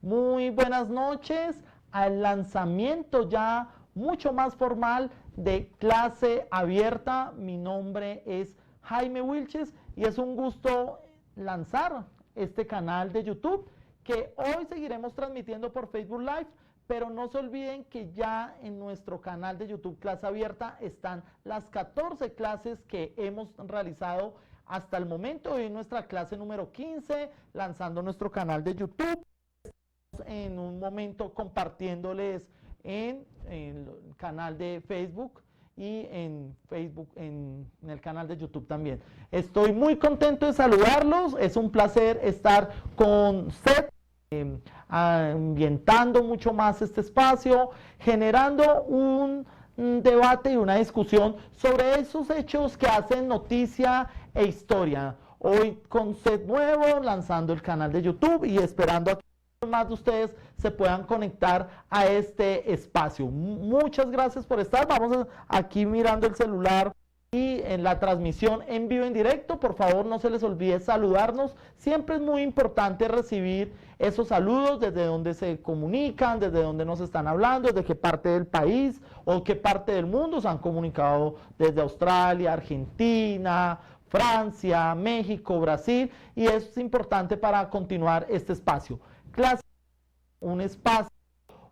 Muy buenas noches al lanzamiento ya mucho más formal de Clase Abierta. Mi nombre es Jaime Wilches y es un gusto lanzar este canal de YouTube que hoy seguiremos transmitiendo por Facebook Live, pero no se olviden que ya en nuestro canal de YouTube Clase Abierta están las 14 clases que hemos realizado hasta el momento. Hoy nuestra clase número 15, lanzando nuestro canal de YouTube. En un momento compartiéndoles en el canal de Facebook y en el canal de YouTube también. Estoy muy contento de saludarlos, es un placer estar con Seth, ambientando mucho más este espacio, generando un debate y una discusión sobre esos hechos que hacen noticia e historia. Hoy con Seth nuevo, lanzando el canal de YouTube y esperando a que más de ustedes se puedan conectar a este espacio. Muchas gracias por estar. Vamos aquí mirando el celular y en la transmisión en vivo en directo. Por favor, no se les olvide saludarnos. Siempre es muy importante recibir esos saludos, desde donde se comunican, desde donde nos están hablando, desde qué parte del país o qué parte del mundo se han comunicado, desde Australia, Argentina, Francia, México, Brasil, y eso es importante para continuar este espacio. Clase, un espacio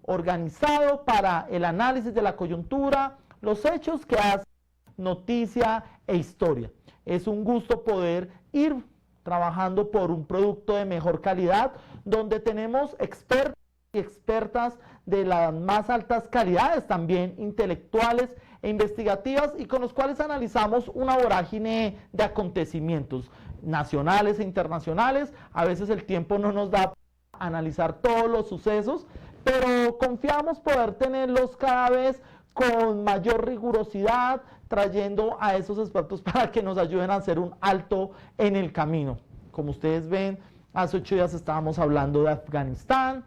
organizado para el análisis de la coyuntura, los hechos que hacen noticia e historia. Es un gusto poder ir trabajando por un producto de mejor calidad, donde tenemos expertos y expertas de las más altas calidades, también intelectuales e investigativas, y con los cuales analizamos una vorágine de acontecimientos nacionales e internacionales. A veces el tiempo no nos da analizar todos los sucesos, pero confiamos poder tenerlos cada vez con mayor rigurosidad, trayendo a esos expertos para que nos ayuden a hacer un alto en el camino. Como ustedes ven, hace 8 días estábamos hablando de Afganistán,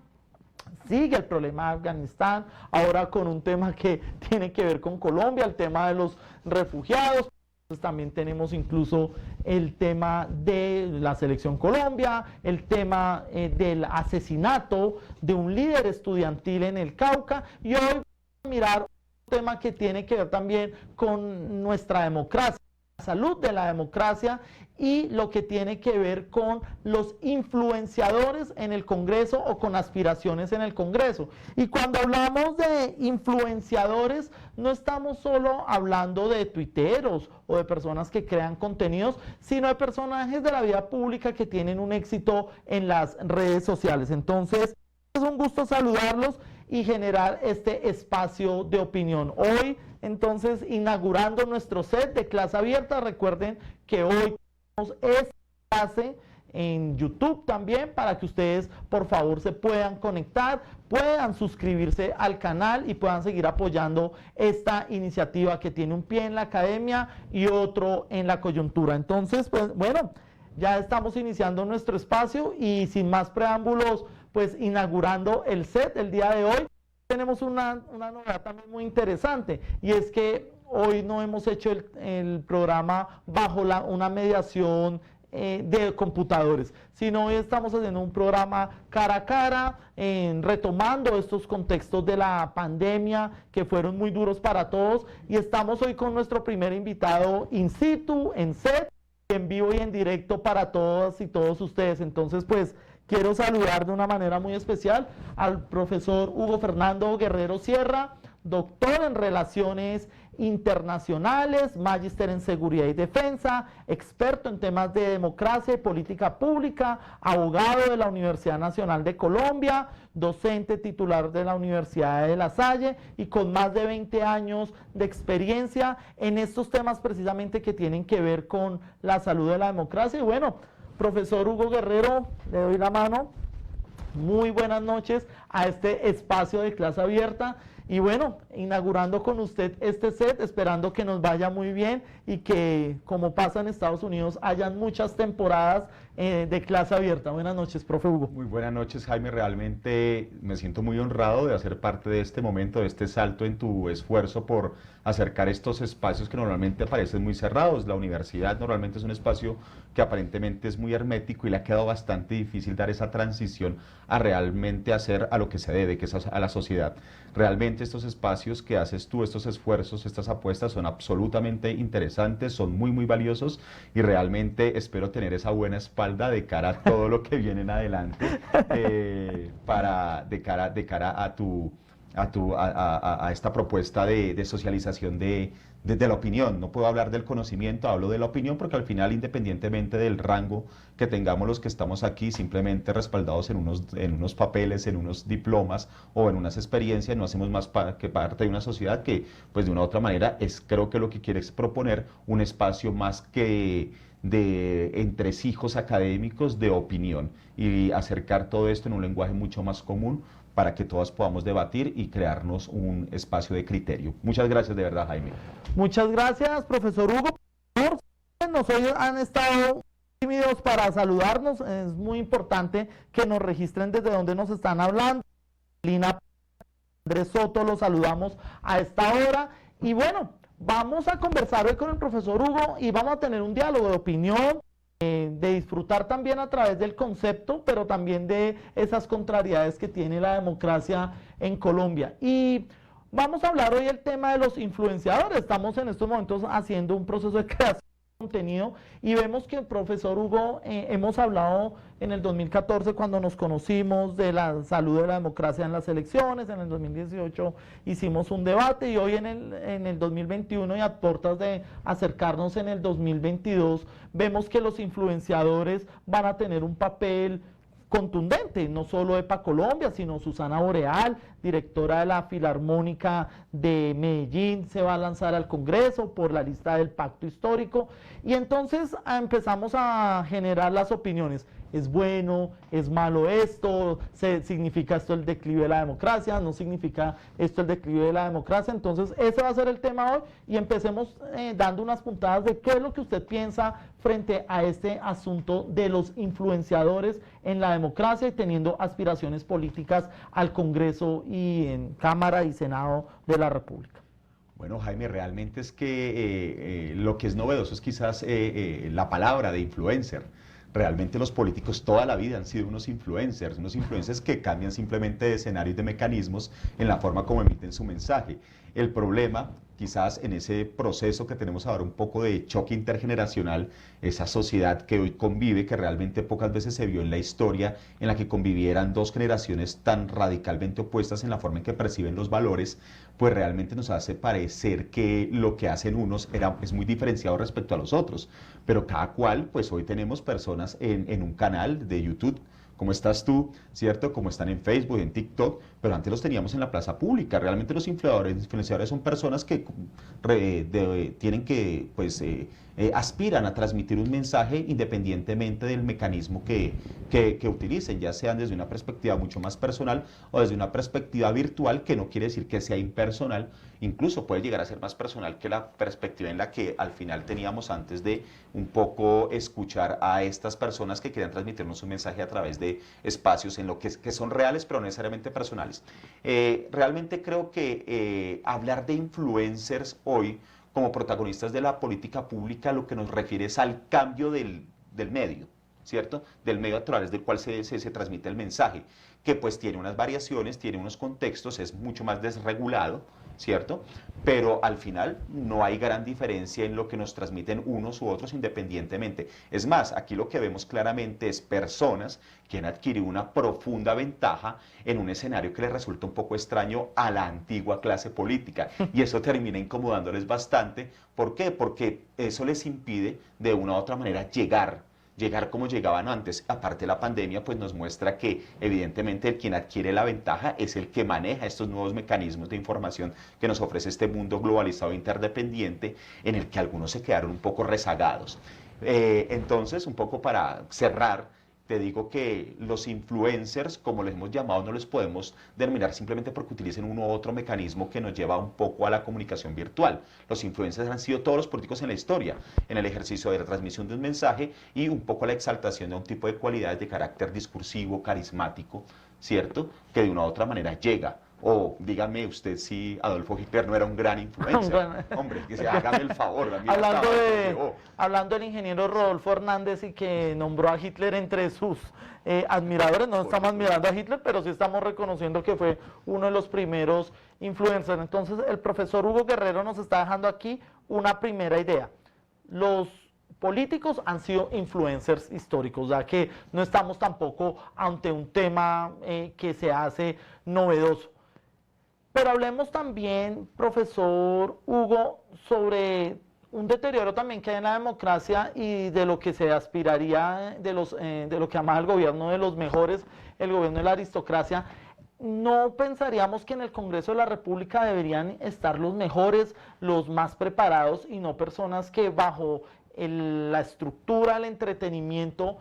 sigue el problema de Afganistán, ahora con un tema que tiene que ver con Colombia, el tema de los refugiados. Entonces también tenemos incluso el tema de la selección Colombia, el tema del asesinato de un líder estudiantil en el Cauca, y hoy vamos a mirar un tema que tiene que ver también con nuestra democracia, la salud de la democracia y lo que tiene que ver con los influenciadores en el Congreso o con aspiraciones en el Congreso. Y cuando hablamos de influenciadores, no estamos solo hablando de tuiteros o de personas que crean contenidos, sino de personajes de la vida pública que tienen un éxito en las redes sociales. Entonces, es un gusto saludarlos y generar este espacio de opinión. Hoy, entonces, inaugurando nuestro set de Clase Abierta. Recuerden que hoy tenemos esta clase en YouTube también, para que ustedes por favor se puedan conectar, puedan suscribirse al canal y puedan seguir apoyando esta iniciativa que tiene un pie en la academia y otro en la coyuntura. Entonces, pues bueno, ya estamos iniciando nuestro espacio y sin más preámbulos, pues inaugurando el set el día de hoy. Tenemos una novedad también muy interesante, y es que hoy no hemos hecho el programa bajo una mediación de computadores, sino hoy estamos haciendo un programa cara a cara, retomando estos contextos de la pandemia que fueron muy duros para todos, y estamos hoy con nuestro primer invitado in situ, en set, en vivo y en directo para todas y todos ustedes. Entonces, pues, quiero saludar de una manera muy especial al profesor Hugo Fernando Guerrero Sierra, doctor en Relaciones Internacionales, magíster en Seguridad y Defensa, experto en temas de democracia y política pública, abogado de la Universidad Nacional de Colombia, docente titular de la Universidad de La Salle y con más de 20 años de experiencia en estos temas precisamente que tienen que ver con la salud de la democracia. Y bueno, profesor Hugo Guerrero, le doy la mano. Muy buenas noches a este espacio de Clase Abierta. Y bueno, inaugurando con usted este set, esperando que nos vaya muy bien y que, como pasa en Estados Unidos, hayan muchas temporadas de Clase Abierta. Buenas noches, profe Hugo. Muy buenas noches, Jaime. Realmente me siento muy honrado de hacer parte de este momento, de este salto en tu esfuerzo por acercar estos espacios que normalmente parecen muy cerrados. La universidad normalmente es un espacio que aparentemente es muy hermético y le ha quedado bastante difícil dar esa transición a realmente hacer a lo que se debe, que es a la sociedad. Realmente estos espacios que haces tú, estos esfuerzos, estas apuestas son absolutamente interesantes, son muy, muy valiosos y realmente espero tener esa buena espalda de cara a todo lo que viene en adelante, de cara a esta propuesta de socialización de la opinión. No puedo hablar del conocimiento, hablo de la opinión porque al final, independientemente del rango que tengamos los que estamos aquí, simplemente respaldados en unos papeles, en unos diplomas o en unas experiencias, no hacemos más que parte de una sociedad que, pues de una u otra manera, creo que lo que quiere es proponer un espacio más que de entresijos académicos de opinión y acercar todo esto en un lenguaje mucho más común para que todas podamos debatir y crearnos un espacio de criterio. Muchas gracias de verdad, Jaime. Muchas gracias, profesor Hugo. Hoy han estado tímidos para saludarnos. Es muy importante que nos registren desde donde nos están hablando. Lina Andrés Soto, los saludamos a esta hora. Y bueno, vamos a conversar hoy con el profesor Hugo y vamos a tener un diálogo de opinión, de disfrutar también a través del concepto, pero también de esas contrariedades que tiene la democracia en Colombia. Y vamos a hablar hoy el tema de los influenciadores. Estamos en estos momentos haciendo un proceso de creación de contenido y vemos que el profesor Hugo, hemos hablado en el 2014 cuando nos conocimos de la salud de la democracia en las elecciones, en el 2018 hicimos un debate y hoy en el 2021 y a puertas de acercarnos en el 2022 vemos que los influenciadores van a tener un papel contundente, no solo EPA Colombia, sino Susana Boreal, directora de la Filarmónica de Medellín, se va a lanzar al Congreso por la lista del Pacto Histórico y entonces empezamos a generar las opiniones. ¿Es bueno? ¿Es malo esto? ¿Significa esto el declive de la democracia? ¿No significa esto el declive de la democracia? Entonces ese va a ser el tema hoy y empecemos dando unas puntadas de qué es lo que usted piensa frente a este asunto de los influenciadores en la democracia y teniendo aspiraciones políticas al Congreso y en Cámara y Senado de la República. Bueno, Jaime, realmente es que lo que es novedoso es quizás la palabra de influencer. Realmente los políticos toda la vida han sido unos influencers que cambian simplemente de escenarios y de mecanismos en la forma como emiten su mensaje. El problema, quizás en ese proceso que tenemos ahora un poco de choque intergeneracional, esa sociedad que hoy convive, que realmente pocas veces se vio en la historia, en la que convivieran dos generaciones tan radicalmente opuestas en la forma en que perciben los valores, pues realmente nos hace parecer que lo que hacen unos es muy diferenciado respecto a los otros. Pero cada cual, pues hoy tenemos personas en un canal de YouTube, como estás tú, ¿cierto? Como están en Facebook, en TikTok, pero antes los teníamos en la plaza pública. Realmente los influenciadores son personas que tienen que, pues, aspiran a transmitir un mensaje independientemente del mecanismo que utilicen, ya sean desde una perspectiva mucho más personal o desde una perspectiva virtual, que no quiere decir que sea impersonal, incluso puede llegar a ser más personal que la perspectiva en la que al final teníamos antes de un poco escuchar a estas personas que querían transmitirnos un mensaje a través de espacios en lo que son reales pero no necesariamente personales. Realmente creo que hablar de influencers hoy como protagonistas de la política pública lo que nos refiere es al cambio del medio, ¿cierto? Del medio a través del cual se transmite el mensaje, que pues tiene unas variaciones, tiene unos contextos, es mucho más desregulado, ¿cierto? Pero al final no hay gran diferencia en lo que nos transmiten unos u otros independientemente. Es más, aquí lo que vemos claramente es personas que han adquirido una profunda ventaja en un escenario que les resulta un poco extraño a la antigua clase política y eso termina incomodándoles bastante. ¿Por qué? Porque eso les impide de una u otra manera llegar como llegaban antes. Aparte, la pandemia pues nos muestra que evidentemente el quien adquiere la ventaja es el que maneja estos nuevos mecanismos de información que nos ofrece este mundo globalizado e interdependiente, en el que algunos se quedaron un poco rezagados. Entonces, un poco para cerrar, te digo que los influencers, como les hemos llamado, no les podemos denominar simplemente porque utilicen uno u otro mecanismo que nos lleva un poco a la comunicación virtual. Los influencers han sido todos los políticos en la historia, en el ejercicio de la transmisión de un mensaje y un poco la exaltación de un tipo de cualidades de carácter discursivo, carismático, ¿cierto? Que de una u otra manera llega O dígame usted si Adolfo Hitler no era un gran influencer. Hombre, que se hágame el favor. A mí hablando del ingeniero Rodolfo Hernández y que nombró a Hitler entre sus admiradores, no estamos admirando a Hitler, pero sí estamos reconociendo que fue uno de los primeros influencers. Entonces el profesor Hugo Guerrero nos está dejando aquí una primera idea. Los políticos han sido influencers históricos, ya que no estamos tampoco ante un tema que se hace novedoso. Pero hablemos también, profesor Hugo, sobre un deterioro también que hay en la democracia y de lo que se aspiraría, de lo que ama el gobierno de los mejores, el gobierno de la aristocracia. ¿No pensaríamos que en el Congreso de la República deberían estar los mejores, los más preparados y no personas que bajo la estructura, el entretenimiento,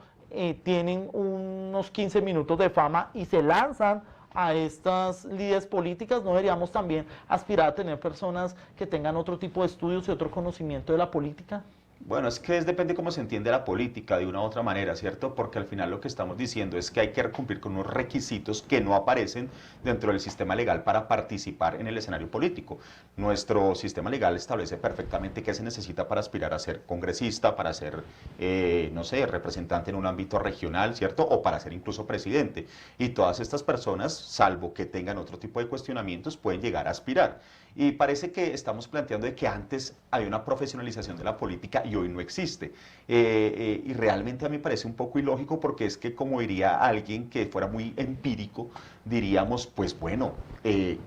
tienen unos 15 minutos de fama y se lanzan a estas lides políticas? ¿No deberíamos también aspirar a tener personas que tengan otro tipo de estudios y otro conocimiento de la política? Bueno, es que depende cómo se entiende la política de una u otra manera, ¿cierto? Porque al final lo que estamos diciendo es que hay que cumplir con unos requisitos que no aparecen dentro del sistema legal para participar en el escenario político. Nuestro sistema legal establece perfectamente qué se necesita para aspirar a ser congresista, para ser, no sé, representante en un ámbito regional, ¿cierto? O para ser incluso presidente. Y todas estas personas, salvo que tengan otro tipo de cuestionamientos, pueden llegar a aspirar. Y parece que estamos planteando de que antes había una profesionalización de la política y hoy no existe. Y realmente a mí me parece un poco ilógico, porque es que, como diría alguien que fuera muy empírico, diríamos, pues bueno,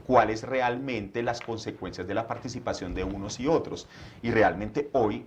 cuáles realmente las consecuencias de la participación de unos y otros. Y realmente hoy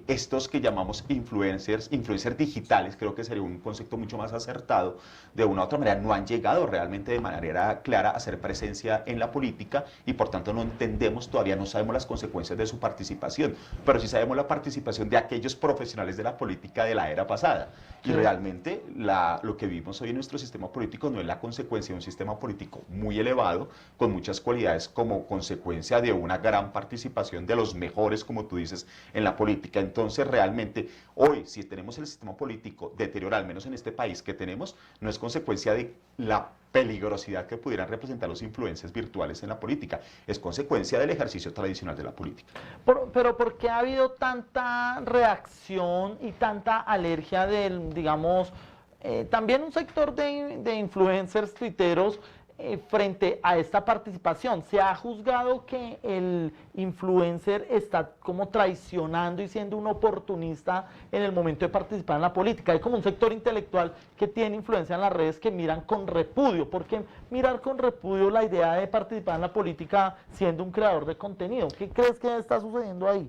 estos que llamamos influencers digitales, creo que sería un concepto mucho más acertado, de una u otra manera no han llegado realmente de manera clara a hacer presencia en la política y por tanto no entendemos, todavía no sabemos las consecuencias de su participación, pero sí sabemos la participación de aquellos profesionales de la política de la era pasada. Y realmente lo que vivimos hoy en nuestro sistema político no es la consecuencia de un sistema político muy elevado, con muchas cualidades como consecuencia de una gran participación de los mejores, como tú dices, en la política. Entonces realmente hoy, si tenemos el sistema político deteriorado, al menos en este país que tenemos, no es consecuencia de la peligrosidad que pudieran representar los influencers virtuales en la política, es consecuencia del ejercicio tradicional de la política. Pero ¿por qué ha habido tanta reacción y tanta alergia del, digamos, también un sector de influencers tuiteros frente a esta participación? ¿Se ha juzgado que el influencer está como traicionando y siendo un oportunista en el momento de participar en la política? Hay como un sector intelectual que tiene influencia en las redes que miran con repudio. ¿Por qué mirar con repudio la idea de participar en la política siendo un creador de contenido? ¿Qué crees que está sucediendo ahí?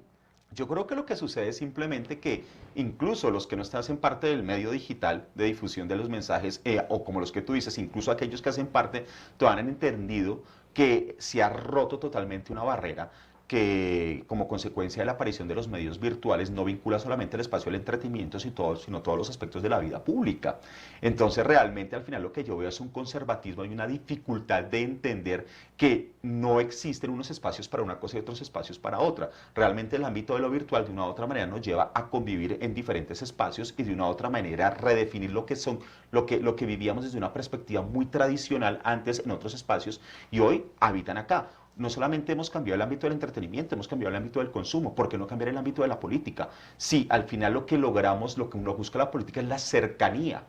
Yo creo que lo que sucede es simplemente que incluso los que no hacen parte del medio digital de difusión de los mensajes, o como los que tú dices, incluso aquellos que hacen parte, todavía han entendido que se ha roto totalmente una barrera que, como consecuencia de la aparición de los medios virtuales, no vincula solamente el espacio del entretenimiento, sino todos los aspectos de la vida pública. Entonces, realmente, al final lo que yo veo es un conservatismo, hay una dificultad de entender que no existen unos espacios para una cosa y otros espacios para otra. Realmente el ámbito de lo virtual, de una u otra manera, nos lleva a convivir en diferentes espacios y de una u otra manera redefinir lo que vivíamos desde una perspectiva muy tradicional antes en otros espacios y hoy habitan acá. No solamente hemos cambiado el ámbito del entretenimiento, hemos cambiado el ámbito del consumo. ¿Por qué no cambiar el ámbito de la política? Sí, al final lo que logramos, lo que uno busca la política es la cercanía.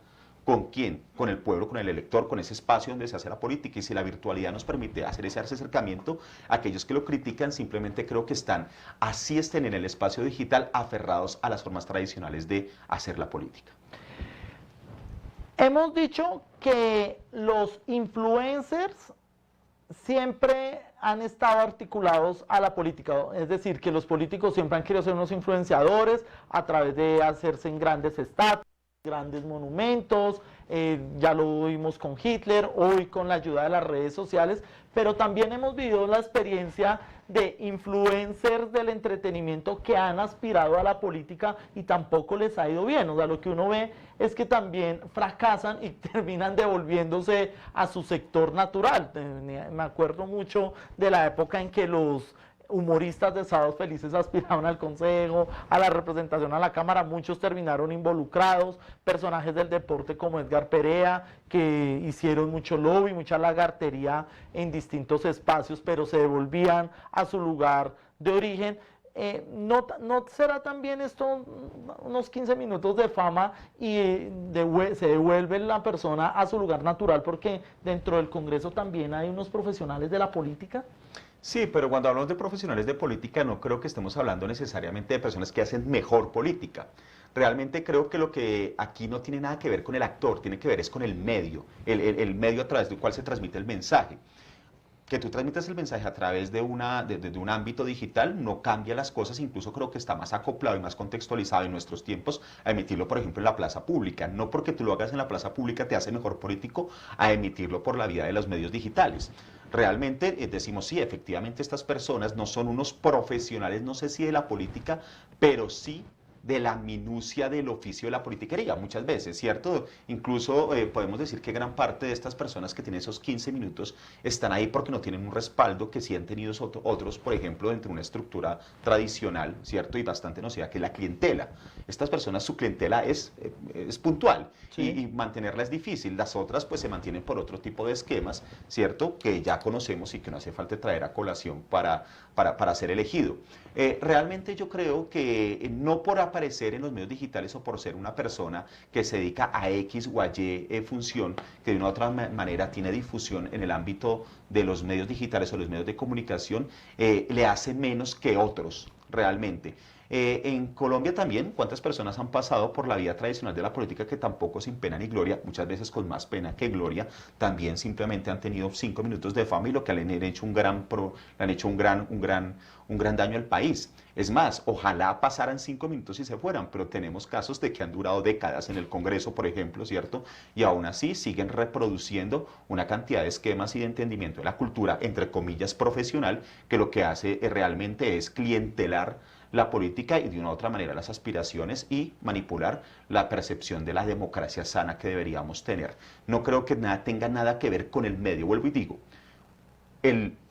¿Con quién? Con el pueblo, con el elector, con ese espacio donde se hace la política. Y si la virtualidad nos permite hacer ese acercamiento, aquellos que lo critican simplemente creo que estén en el espacio digital aferrados a las formas tradicionales de hacer la política. Hemos dicho que los influencers siempre han estado articulados a la política, es decir, que los políticos siempre han querido ser unos influenciadores a través de hacerse en grandes estatuas, grandes monumentos, ya lo vimos con Hitler, hoy con la ayuda de las redes sociales, pero también hemos vivido la experiencia de influencers del entretenimiento que han aspirado a la política y tampoco les ha ido bien. O sea, lo que uno ve es que también fracasan y terminan devolviéndose a su sector natural. Me acuerdo mucho de la época en que los humoristas de Sábados Felices aspiraban al consejo, a la representación a la Cámara, muchos terminaron involucrados, personajes del deporte como Edgar Perea, que hicieron mucho lobby, mucha lagartería en distintos espacios, pero se devolvían a su lugar de origen. ¿No será también esto unos 15 minutos de fama y se devuelve la persona a su lugar natural, porque dentro del Congreso también hay unos profesionales de la política? Sí, pero cuando hablamos de profesionales de política no creo que estemos hablando necesariamente de personas que hacen mejor política. Realmente creo que lo que aquí no tiene nada que ver con el actor, tiene que ver es con el medio, el medio a través del cual se transmite el mensaje. Que tú transmitas el mensaje a través de un ámbito digital no cambia las cosas, incluso creo que está más acoplado y más contextualizado en nuestros tiempos a emitirlo, por ejemplo, en la plaza pública. No porque tú lo hagas en la plaza pública te hace mejor político a emitirlo por la vía de los medios digitales. Realmente decimos, sí, efectivamente estas personas no son unos profesionales, no sé si de la política, pero sí de la minucia del oficio de la politiquería, muchas veces, ¿cierto? Incluso podemos decir que gran parte de estas personas que tienen esos 15 minutos están ahí porque no tienen un respaldo que sí han tenido otros, por ejemplo, dentro de una estructura tradicional, ¿cierto? Y bastante nociva, que es la clientela. Estas personas, su clientela es puntual, Sí. y mantenerla es difícil. Las otras, pues, se mantienen por otro tipo de esquemas, ¿cierto? Que ya conocemos y que no hace falta traer a colación para ser elegido. Realmente yo creo que no por aparecer en los medios digitales o por ser una persona que se dedica a X o a Y función, que de una u otra manera tiene difusión en el ámbito de los medios digitales o los medios de comunicación, le hace menos que otros, realmente. En Colombia también, ¿cuántas personas han pasado por la vía tradicional de la política que tampoco sin pena ni gloria, muchas veces con más pena que gloria, también simplemente han tenido 5 minutos de fama y lo que le han hecho un gran daño al país? Es más, ojalá pasaran 5 minutos y se fueran, pero tenemos casos de que han durado décadas en el Congreso, por ejemplo, ¿cierto? Y aún así siguen reproduciendo una cantidad de esquemas y de entendimiento de la cultura, entre comillas, profesional, que lo que hace realmente es clientelar la política y de una u otra manera las aspiraciones y manipular la percepción de la democracia sana que deberíamos tener. No creo que nada tenga nada que ver con el medio. Vuelvo y digo,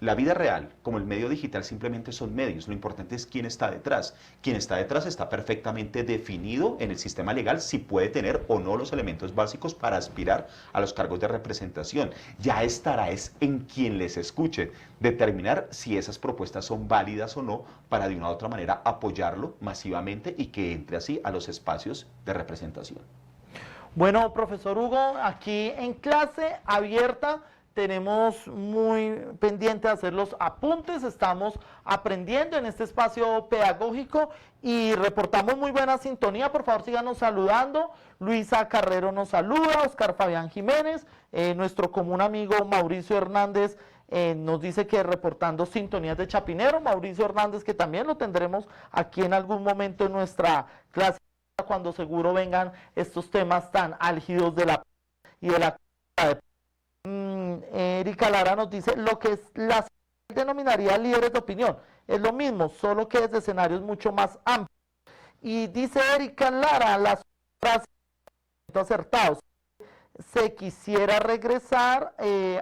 la vida real como el medio digital simplemente son medios. Lo importante es quién está detrás. Quien está detrás está perfectamente definido en el sistema legal si puede tener o no los elementos básicos para aspirar a los cargos de representación. Ya estará es en quien les escuche determinar si esas propuestas son válidas o no para de una u otra manera apoyarlo masivamente y que entre así a los espacios de representación. Bueno, profesor Hugo, aquí en clase abierta tenemos muy pendiente de hacer los apuntes, estamos aprendiendo en este espacio pedagógico y reportamos muy buena sintonía. Por favor, síganos saludando. Luisa Carrero nos saluda, Oscar Fabián Jiménez, nuestro común amigo Mauricio Hernández nos dice que reportando sintonías de Chapinero. Mauricio Hernández, que también lo tendremos aquí en algún momento en nuestra clase, cuando seguro vengan estos temas tan álgidos de la y de la Erika Lara nos dice lo que la denominaría líderes de opinión. Es lo mismo, solo que desde escenarios mucho más amplios. Y dice Erika Lara, las frases acertados. Se quisiera regresar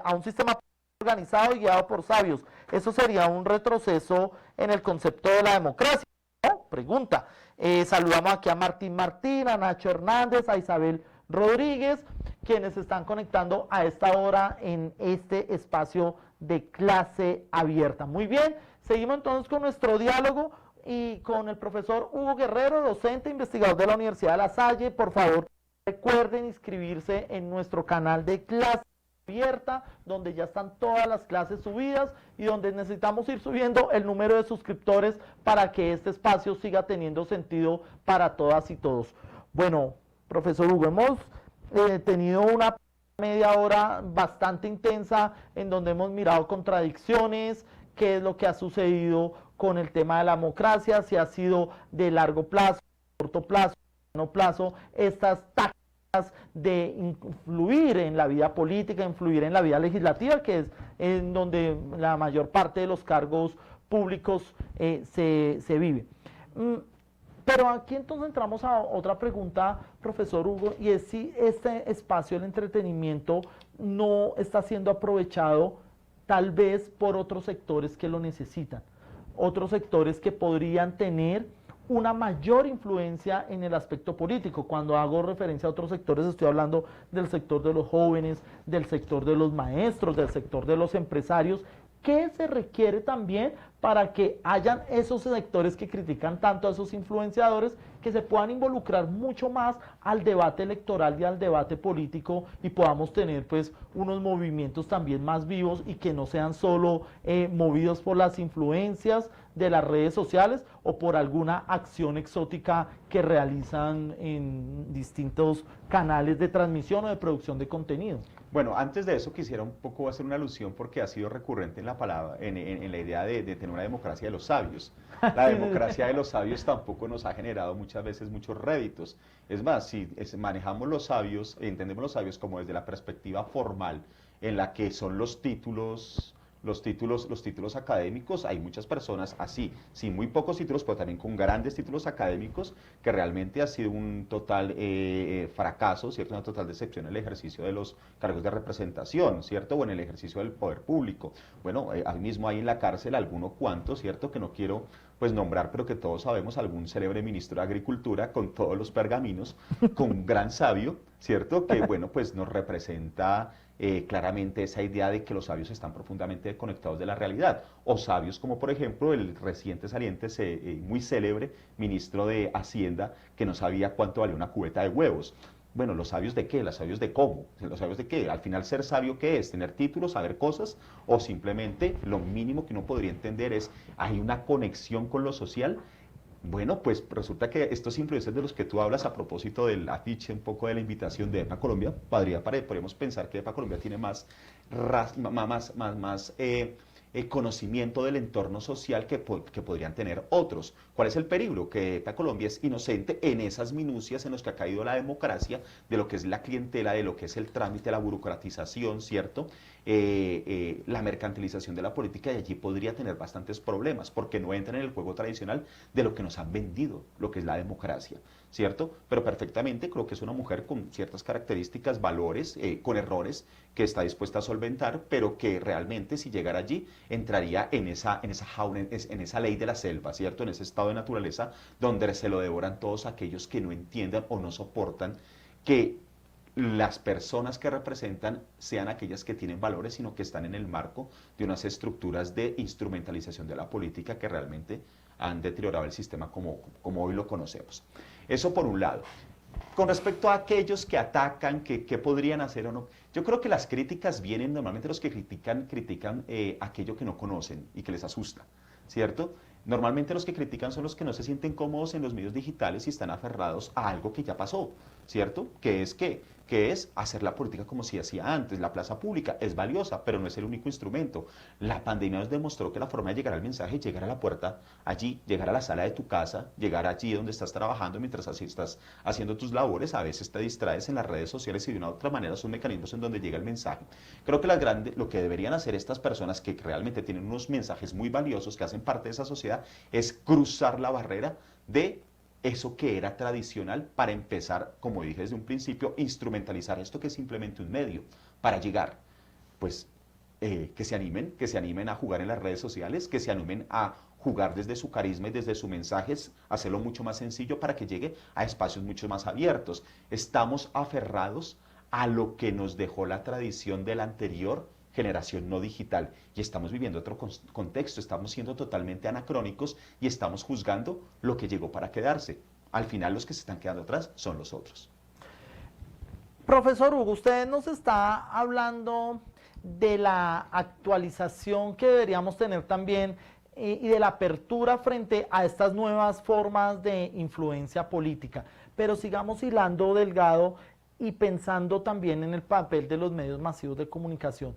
a un sistema organizado y guiado por sabios. Eso sería un retroceso en el concepto de la democracia, ¿no? Pregunta. Saludamos aquí a Martín Martín, a Nacho Hernández, a Isabel Rodríguez, quienes están conectando a esta hora en este espacio de clase abierta. Muy bien, seguimos entonces con nuestro diálogo y con el profesor Hugo Guerrero, docente, investigador de la Universidad de La Salle. Por favor, recuerden inscribirse en nuestro canal de clase abierta, donde ya están todas las clases subidas y donde necesitamos ir subiendo el número de suscriptores para que este espacio siga teniendo sentido para todas y todos. Bueno, profesor Hugo, hemos tenido una media hora bastante intensa en donde hemos mirado contradicciones, qué es lo que ha sucedido con el tema de la democracia, si ha sido de largo plazo, corto plazo, mediano plazo, estas tácticas de influir en la vida política, influir en la vida legislativa, que es en donde la mayor parte de los cargos públicos se vive. Pero aquí entonces entramos a otra pregunta, profesor Hugo, y es si este espacio del entretenimiento no está siendo aprovechado tal vez por otros sectores que lo necesitan. otros sectores que podrían tener una mayor influencia en el aspecto político. Cuando hago referencia a otros sectores, estoy hablando del sector de los jóvenes, del sector de los maestros, del sector de los empresarios. ¿Qué se requiere también para que hayan esos sectores que critican tanto a esos influenciadores, que se puedan involucrar mucho más al debate electoral y al debate político, y podamos tener pues unos movimientos también más vivos y que no sean solo movidos por las influencias de las redes sociales o por alguna acción exótica que realizan en distintos canales de transmisión o de producción de contenido? Bueno, antes de eso quisiera un poco hacer una alusión porque ha sido recurrente en la palabra, en la idea de tener una democracia de los sabios. La democracia de los sabios tampoco nos ha generado muchas veces muchos réditos. Es más, si manejamos los sabios, entendemos los sabios como desde la perspectiva formal, en la que son los títulos académicos, hay muchas personas así, sin muy pocos títulos, pero también con grandes títulos académicos, que realmente ha sido un total fracaso, ¿cierto? Una total decepción en el ejercicio de los cargos de representación, ¿cierto? O en el ejercicio del poder público. Bueno, ahí mismo hay en la cárcel alguno cuanto, ¿cierto? Que no quiero pues nombrar, pero que todos sabemos, algún célebre ministro de Agricultura con todos los pergaminos, con un gran sabio, ¿cierto? Que bueno, pues nos representa claramente esa idea de que los sabios están profundamente conectados de la realidad, o sabios como por ejemplo el reciente saliente, muy célebre ministro de Hacienda, que no sabía cuánto valía una cubeta de huevos. Bueno, ¿los sabios de qué? ¿Los sabios de cómo? ¿Los sabios de qué? Al final, ser sabio, ¿qué es? ¿Tener títulos, saber cosas? ¿O simplemente lo mínimo que uno podría entender es, hay una conexión con lo social? Bueno, pues resulta que estos influencers de los que tú hablas, a propósito del afiche, un poco de la invitación de EPA Colombia, podríamos pensar que EPA Colombia tiene más conocimiento del entorno social que podrían tener otros. ¿Cuál es el peligro? Que EPA Colombia es inocente en esas minucias en las que ha caído la democracia, de lo que es la clientela, de lo que es el trámite, la burocratización, ¿cierto? La mercantilización de la política, y allí podría tener bastantes problemas, porque no entran en el juego tradicional de lo que nos han vendido, lo que es la democracia, ¿cierto? Pero perfectamente creo que es una mujer con ciertas características, valores, con errores, que está dispuesta a solventar, pero que realmente si llegara allí, entraría en esa jaula, en esa ley de la selva, ¿cierto? En ese estado de naturaleza donde se lo devoran todos aquellos que no entiendan o no soportan que las personas que representan sean aquellas que tienen valores, sino que están en el marco de unas estructuras de instrumentalización de la política que realmente han deteriorado el sistema como hoy lo conocemos. Eso por un lado. Con respecto a aquellos que atacan, que podrían hacer o no, yo creo que las críticas vienen, normalmente los que critican aquello que no conocen y que les asusta, ¿cierto? Normalmente los que critican son los que no se sienten cómodos en los medios digitales y están aferrados a algo que ya pasó, ¿cierto? Que es hacer la política como se hacía antes. La plaza pública es valiosa, pero no es el único instrumento. La pandemia nos demostró que la forma de llegar al mensaje es llegar a la puerta allí, llegar a la sala de tu casa, llegar allí donde estás trabajando mientras así estás haciendo tus labores. A veces te distraes en las redes sociales y de una u otra manera son mecanismos en donde llega el mensaje. Creo que lo que deberían hacer estas personas que realmente tienen unos mensajes muy valiosos, que hacen parte de esa sociedad, es cruzar la barrera de eso que era tradicional para empezar, como dije desde un principio, instrumentalizar esto que es simplemente un medio para llegar. Pues que se animen a jugar en las redes sociales, que se animen a jugar desde su carisma y desde sus mensajes, hacerlo mucho más sencillo para que llegue a espacios mucho más abiertos. Estamos aferrados a lo que nos dejó la tradición de la anterior generación no digital, y estamos viviendo otro contexto, estamos siendo totalmente anacrónicos y estamos juzgando lo que llegó para quedarse. Al final los que se están quedando atrás son los otros. Profesor Hugo, usted nos está hablando de la actualización que deberíamos tener también y de la apertura frente a estas nuevas formas de influencia política, pero sigamos hilando delgado y pensando también en el papel de los medios masivos de comunicación.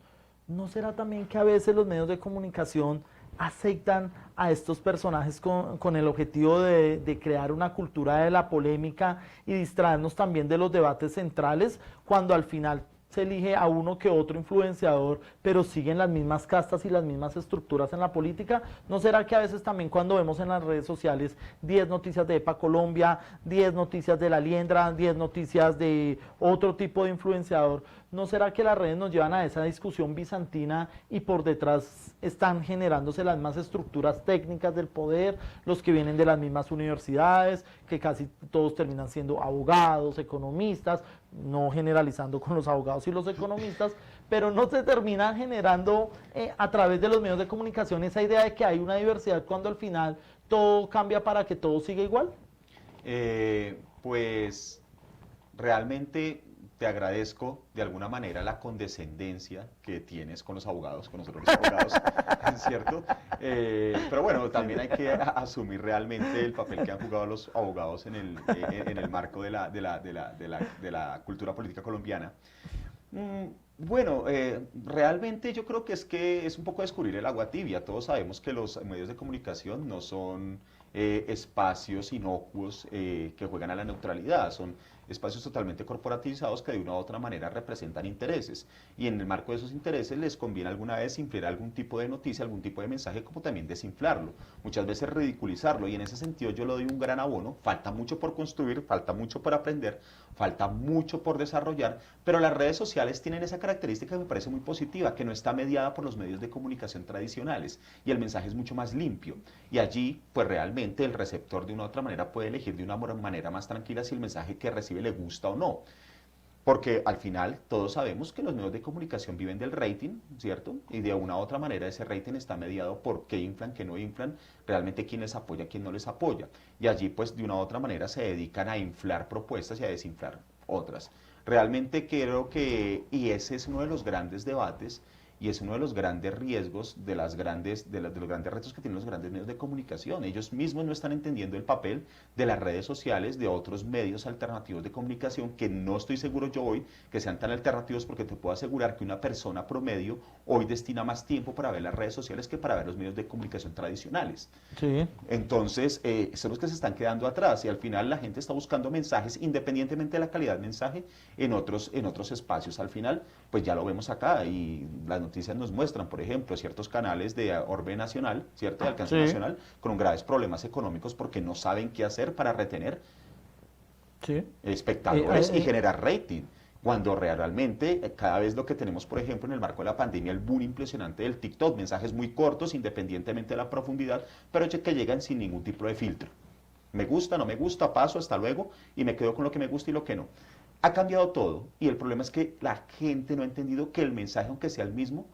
¿No será también que a veces los medios de comunicación aceptan a estos personajes con el objetivo de crear una cultura de la polémica y distraernos también de los debates centrales, cuando al final se elige a uno que otro influenciador, pero siguen las mismas castas y las mismas estructuras en la política? ¿No será que a veces también cuando vemos en las redes sociales 10 noticias de EPA Colombia, 10 noticias de La Liendra, 10 noticias de otro tipo de influenciador, ¿no será que las redes nos llevan a esa discusión bizantina y por detrás están generándose las más estructuras técnicas del poder, los que vienen de las mismas universidades, que casi todos terminan siendo abogados, economistas, no generalizando con los abogados y los economistas, pero no se termina generando a través de los medios de comunicación esa idea de que hay una diversidad cuando al final todo cambia para que todo siga igual? Pues realmente te agradezco de alguna manera la condescendencia que tienes con los abogados, con nosotros los abogados, ¿es cierto? Pero bueno, también hay que asumir realmente el papel que han jugado los abogados en el marco de la cultura política colombiana. Bueno, realmente yo creo que es un poco descubrir el agua tibia. Todos sabemos que los medios de comunicación no son espacios inocuos que juegan a la neutralidad, son espacios totalmente corporativizados que de una u otra manera representan intereses, y en el marco de esos intereses les conviene alguna vez inflar algún tipo de noticia, algún tipo de mensaje, como también desinflarlo, muchas veces ridiculizarlo, y en ese sentido yo le doy un gran abono. Falta mucho por construir, falta mucho por aprender, falta mucho por desarrollar, pero las redes sociales tienen esa característica que me parece muy positiva, que no está mediada por los medios de comunicación tradicionales, y el mensaje es mucho más limpio, y allí pues realmente el receptor de una u otra manera puede elegir de una manera más tranquila si el mensaje que recibe le gusta o no. Porque al final todos sabemos que los medios de comunicación viven del rating, ¿cierto? Y de una u otra manera ese rating está mediado por qué inflan, qué no inflan, realmente quién les apoya, quién no les apoya. Y allí pues de una u otra manera se dedican a inflar propuestas y a desinflar otras. Realmente creo que, y ese es uno de los grandes debates, y es uno de los grandes riesgos, de los grandes retos que tienen los grandes medios de comunicación. Ellos mismos no están entendiendo el papel de las redes sociales, de otros medios alternativos de comunicación, que no estoy seguro yo hoy que sean tan alternativos, porque te puedo asegurar que una persona promedio hoy destina más tiempo para ver las redes sociales que para ver los medios de comunicación tradicionales. Sí. Entonces, son los que se están quedando atrás, y al final la gente está buscando mensajes, independientemente de la calidad del mensaje, en otros espacios. Al final, pues ya lo vemos acá, y las noticias nos muestran, por ejemplo, ciertos canales de orbe nacional, ¿cierto?, de alcance nacional, con graves problemas económicos porque no saben qué hacer para retener espectadores y generar rating. Cuando realmente cada vez lo que tenemos, por ejemplo, en el marco de la pandemia, el boom impresionante del TikTok, mensajes muy cortos, independientemente de la profundidad, pero que llegan sin ningún tipo de filtro. Me gusta, no me gusta, paso, hasta luego, y me quedo con lo que me gusta y lo que no. Ha cambiado todo, y el problema es que la gente no ha entendido que el mensaje, aunque sea el mismo,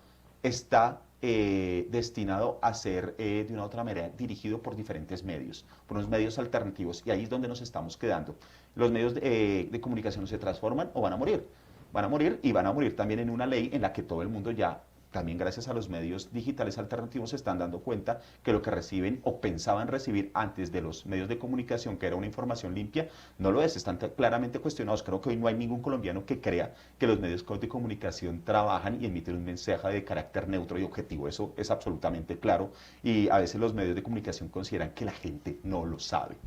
está destinado a ser de una u otra manera dirigido por diferentes medios, por unos medios alternativos, y ahí es donde nos estamos quedando. Los medios de comunicación se transforman o van a morir. Van a morir, y van a morir también en una ley en la que todo el mundo ya, también gracias a los medios digitales alternativos, se están dando cuenta que lo que reciben o pensaban recibir antes de los medios de comunicación, que era una información limpia, no lo es, están claramente cuestionados. Creo que hoy no hay ningún colombiano que crea que los medios de comunicación trabajan y emiten un mensaje de carácter neutro y objetivo. Eso es absolutamente claro, y a veces los medios de comunicación consideran que la gente no lo sabe.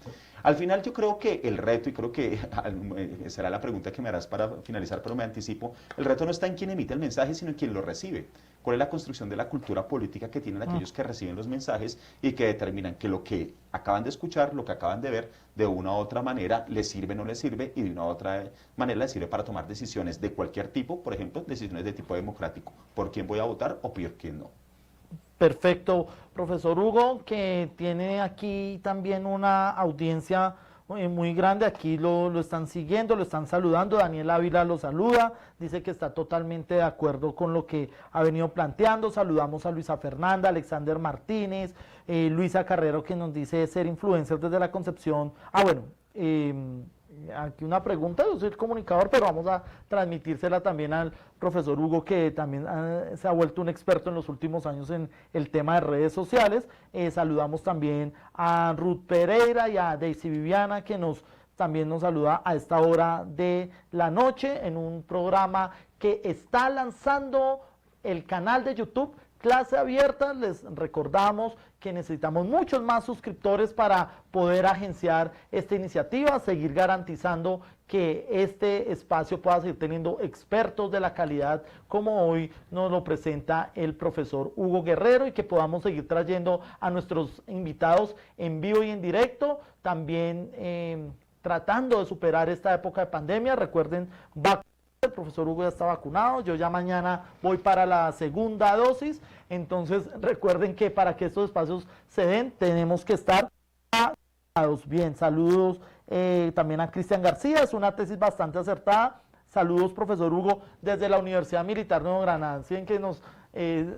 Al final yo creo que el reto, y creo que será la pregunta que me harás para finalizar, pero me anticipo, el reto no está en quien emite el mensaje, sino en quien lo recibe. ¿Cuál es la construcción de la cultura política que tienen aquellos que reciben los mensajes y que determinan que lo que acaban de escuchar, lo que acaban de ver, de una u otra manera les sirve o no les sirve, y de una u otra manera les sirve para tomar decisiones de cualquier tipo, por ejemplo, decisiones de tipo democrático, por quién voy a votar o por quién no? Perfecto, profesor Hugo, que tiene aquí también una audiencia muy grande, aquí lo están siguiendo, lo están saludando. Daniel Ávila lo saluda, dice que está totalmente de acuerdo con lo que ha venido planteando. Saludamos a Luisa Fernanda, Alexander Martínez, Luisa Carrero, que nos dice ser influencer desde la concepción. Aquí una pregunta, yo soy el comunicador, pero vamos a transmitírsela también al profesor Hugo, que también se ha vuelto un experto en los últimos años en el tema de redes sociales. Saludamos también a Ruth Pereira y a Daisy Viviana, que también nos saluda a esta hora de la noche en un programa que está lanzando el canal de YouTube Clase Abierta. Les recordamos que necesitamos muchos más suscriptores para poder agenciar esta iniciativa, seguir garantizando que este espacio pueda seguir teniendo expertos de la calidad como hoy nos lo presenta el profesor Hugo Guerrero, y que podamos seguir trayendo a nuestros invitados en vivo y en directo, también tratando de superar esta época de pandemia. Recuerden, el profesor Hugo ya está vacunado, yo ya mañana voy para la segunda dosis, entonces recuerden que para que estos espacios se den tenemos que estar vacunados. Bien, saludos también a Cristian García, es una tesis bastante acertada. Saludos, profesor Hugo, desde la Universidad Militar de Nuevo Granada. Así que nos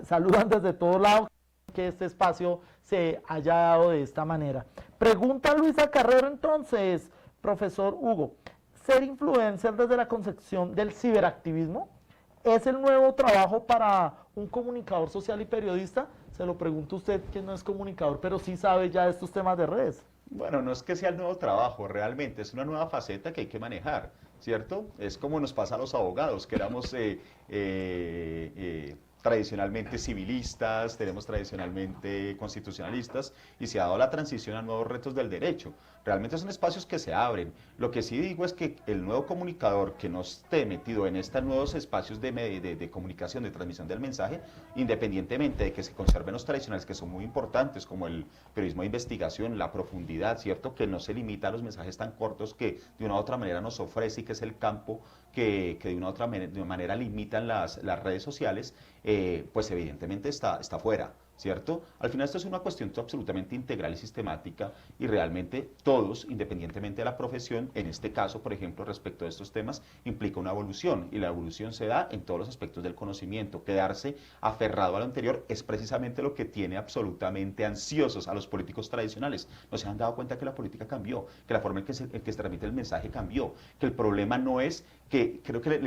saludan desde todos lados, que este espacio se haya dado de esta manera. Pregunta Luisa Carrero entonces, profesor Hugo, ¿ser influencer desde la concepción del ciberactivismo es el nuevo trabajo para un comunicador social y periodista? Se lo pregunto a usted, que no es comunicador, pero sí sabe ya de estos temas de redes. Bueno, no es que sea el nuevo trabajo, realmente es una nueva faceta que hay que manejar, ¿cierto? Es como nos pasa a los abogados, que éramos tradicionalmente civilistas, tenemos tradicionalmente constitucionalistas, y se ha dado la transición a nuevos retos del derecho. Realmente son espacios que se abren. Lo que sí digo es que el nuevo comunicador que no esté metido en estos nuevos espacios de comunicación, de transmisión del mensaje, independientemente de que se conserven los tradicionales, que son muy importantes, como el periodismo de investigación, la profundidad, ¿cierto? Que no se limita a los mensajes tan cortos que de una u otra manera nos ofrece, y que es el campo que de una u otra manera limitan las redes sociales, pues evidentemente está fuera, ¿cierto? Al final esto es una cuestión absolutamente integral y sistemática, y realmente todos, independientemente de la profesión, en este caso, por ejemplo, respecto a estos temas, implica una evolución, y la evolución se da en todos los aspectos del conocimiento. Quedarse aferrado a lo anterior es precisamente lo que tiene absolutamente ansiosos a los políticos tradicionales. No se han dado cuenta que la política cambió, que la forma en que se transmite el mensaje cambió, que el problema no es que creo que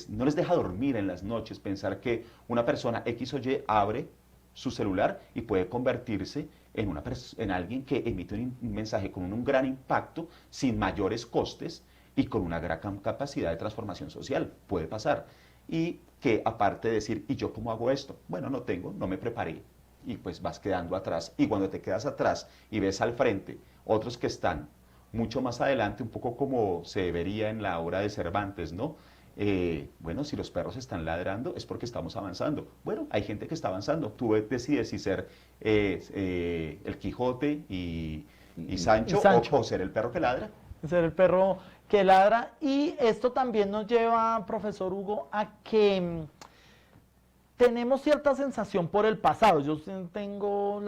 no les deja dormir en las noches pensar que una persona X o Y abre su celular y puede convertirse en alguien que emite un mensaje con un gran impacto, sin mayores costes y con una gran capacidad de transformación social. Puede pasar. Y que aparte de decir, ¿y yo cómo hago esto? Bueno, no tengo, no me preparé. Y pues vas quedando atrás. Y cuando te quedas atrás y ves al frente otros que están mucho más adelante, un poco como se vería en la obra de Cervantes, ¿no? Bueno, si los perros están ladrando es porque estamos avanzando. Bueno, hay gente que está avanzando. Tú decides si ser el Quijote y Sancho, o ser el perro que ladra. Ser el perro que ladra. Y esto también nos lleva, profesor Hugo, a que tenemos cierta sensación por el pasado. Yo tengo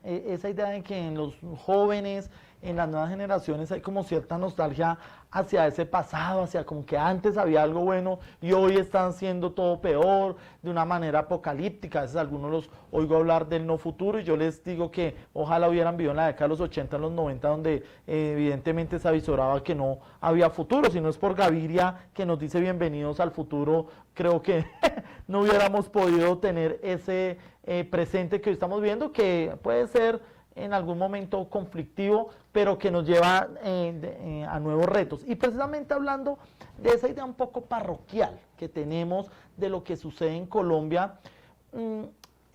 esa idea de que en los jóvenes, en las nuevas generaciones, hay como cierta nostalgia hacia ese pasado, hacia como que antes había algo bueno y hoy están haciendo todo peor, de una manera apocalíptica. A veces algunos los oigo hablar del no futuro, y yo les digo que ojalá hubieran vivido en la década de los 80, en los 90, donde evidentemente se avisoraba que no había futuro. Si no es por Gaviria, que nos dice bienvenidos al futuro, creo que no hubiéramos podido tener ese presente que hoy estamos viendo, que puede ser en algún momento conflictivo, pero que nos lleva a nuevos retos. Y precisamente hablando de esa idea un poco parroquial que tenemos de lo que sucede en Colombia,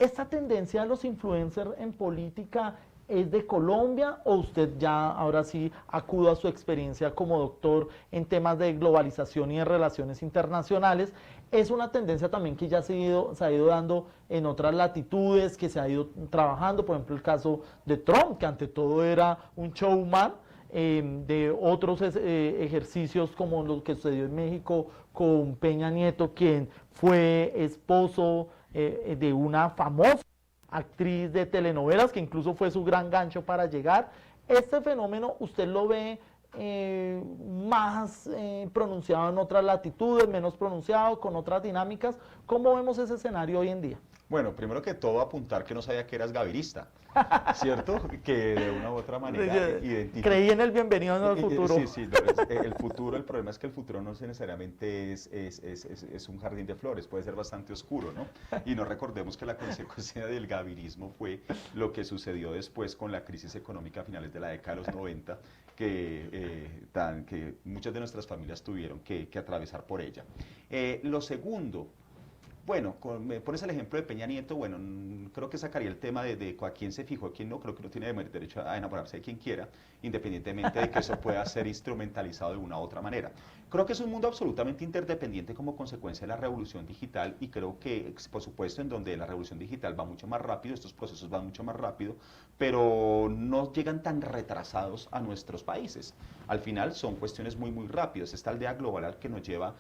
¿esta tendencia de los influencers en política es de Colombia, o usted ya ahora sí acude a su experiencia como doctor en temas de globalización y de relaciones internacionales? Es una tendencia también que ya se ha ido dando en otras latitudes, que se ha ido trabajando, por ejemplo el caso de Trump, que ante todo era un showman, de otros ejercicios como lo que sucedió en México con Peña Nieto, quien fue esposo de una famosa actriz de telenovelas, que incluso fue su gran gancho para llegar. Este fenómeno, ¿usted lo ve más pronunciado en otras latitudes, menos pronunciado, con otras dinámicas? ¿Cómo vemos ese escenario hoy en día? Bueno, primero que todo apuntar que no sabía que eras gavirista, ¿cierto? Que de una u otra manera creí en el bienvenido al futuro. Sí, no, el futuro, el problema es que el futuro no necesariamente es un jardín de flores, puede ser bastante oscuro, ¿no? Y no recordemos que la consecuencia del gavirismo fue lo que sucedió después con la crisis económica a finales de la década de los 90, que muchas de nuestras familias tuvieron que atravesar por ella. Lo segundo, Bueno, me pones el ejemplo de Peña Nieto, bueno, creo que sacaría el tema de a quién se fijó, a quién no, creo que uno tiene derecho a enamorarse de quien quiera, independientemente de que eso pueda ser instrumentalizado de una u otra manera. Creo que es un mundo absolutamente interdependiente como consecuencia de la revolución digital y creo que, por supuesto, en donde la revolución digital va mucho más rápido, estos procesos van mucho más rápido, pero no llegan tan retrasados a nuestros países. Al final son cuestiones muy rápidas. Esta aldea global que nos lleva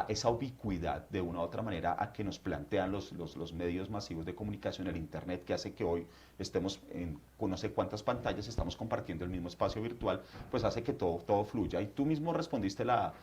esa ubicuidad de una u otra manera a que nos plantean los medios masivos de comunicación, el Internet, que hace que hoy estemos con no sé cuántas pantallas, estamos compartiendo el mismo espacio virtual, pues hace que todo fluya. Y tú mismo respondiste la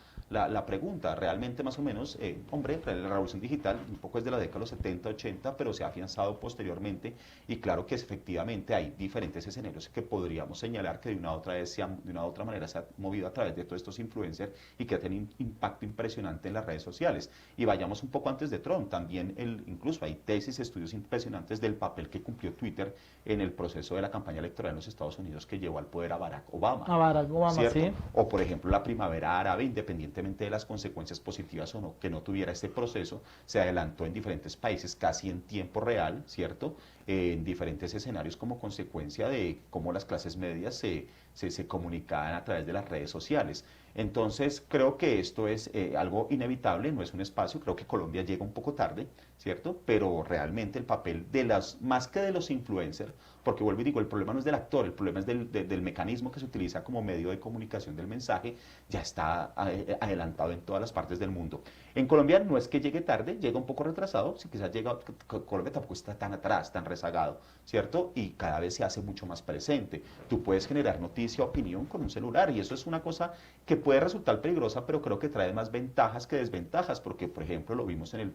pregunta, realmente más o menos, hombre, la revolución digital un poco es de la década de los 70, 80, pero se ha afianzado posteriormente y claro que efectivamente hay diferentes escenarios que podríamos señalar que de una u otra manera se ha movido a través de todos estos influencers y que tienen un impacto impresionante en las redes sociales. Y vayamos un poco antes de Trump, también incluso hay tesis, estudios impresionantes del papel que cumplió Twitter en el proceso de la campaña electoral en los Estados Unidos que llevó al poder a Barack Obama. A Barack Obama, ¿cierto? sí. O por ejemplo la primavera árabe, independientemente de las consecuencias positivas o no que no tuviera este proceso, se adelantó en diferentes países casi en tiempo real, ¿cierto? En diferentes escenarios como consecuencia de cómo las clases medias se comunicaban a través de las redes sociales. Entonces, creo que esto es algo inevitable, no es un espacio, creo que Colombia llega un poco tarde, ¿cierto? Pero realmente el papel de más que de los influencers, porque vuelvo y digo, el problema no es del actor, el problema es del mecanismo que se utiliza como medio de comunicación del mensaje, ya está adelantado en todas las partes del mundo. En Colombia no es que llegue tarde, llega un poco retrasado, si quizás llega, Colombia tampoco está tan atrás, tan rezagado, ¿cierto? Y cada vez se hace mucho más presente. Tú puedes generar noticia, opinión con un celular y eso es una cosa que puede resultar peligrosa, pero creo que trae más ventajas que desventajas, porque por ejemplo lo vimos en el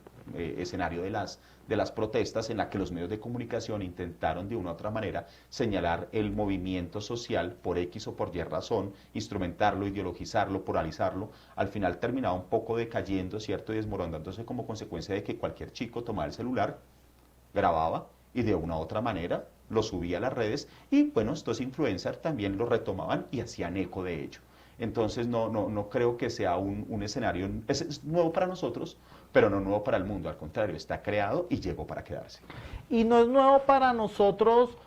escenario de las protestas en la que los medios de comunicación intentaron de una u otra manera señalar el movimiento social por X o por Y razón, instrumentarlo, ideologizarlo, polarizarlo, al final terminaba un poco decayendo, ¿cierto? Y desmoronándose como consecuencia de que cualquier chico tomaba el celular, grababa y de una u otra manera lo subía a las redes y bueno, estos influencers también lo retomaban y hacían eco de ello. Entonces no creo que sea un escenario, es nuevo para nosotros, pero no nuevo para el mundo, al contrario, está creado y llegó para quedarse. Y no es nuevo para nosotros,